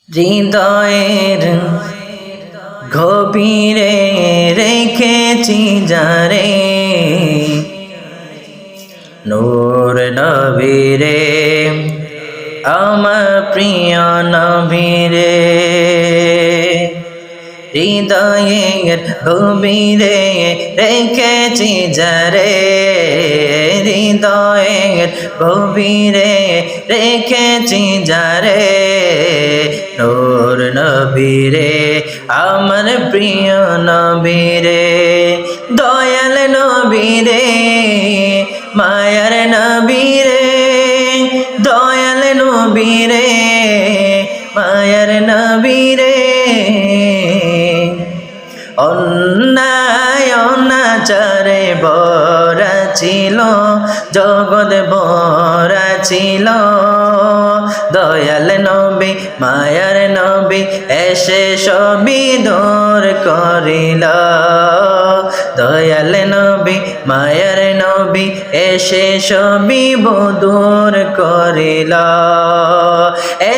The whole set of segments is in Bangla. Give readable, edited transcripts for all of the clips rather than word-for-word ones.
হৃদয়ের গভীরে রেখেছি যারে, নূর নবীরে আমার প্রিয় নবীরে। হৃদয়ের গভীরে রেখেছি যারে, হৃদয়ের গভীরে রেখেছি যারে, নূর নবীরে আমার প্রিয় নবীরে। দয়াল নবীরে মায়ার নবীরে, দয়াল নবীরে মায়ার নবীরে। অন্যায় অনাচারে ভরা ছিল জগৎ, ভরা ছিল, দয়াল নবী মায়ার নবী এসে সবই দূর করিল, দয়াল নবী মায়ার নবী এসে সবই দূর করিল।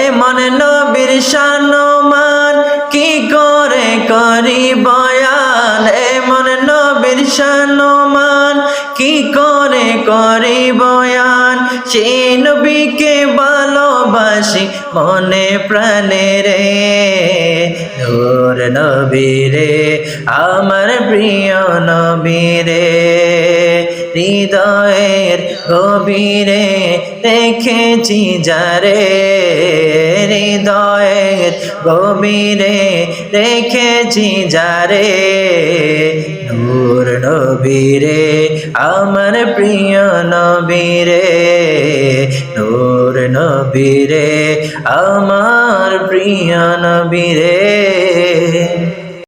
এমন নবীর সম্মান কি করে করি বয়ান, এমন নবীর সম্মান কি করে করি বয়ান। সেই নবীকে ভালোবাসি মনে প্রাণে রে, নূর নবীরে আমার প্রিয় নবীরে। হৃদয়ের গভীরে রেখেছি যারে, হৃদয়ের গভীরে রেখেছি যারে, নূর নবীরে আমার প্রিয় নবীরে, নূর নবীরে আমার প্রিয় নবীরে।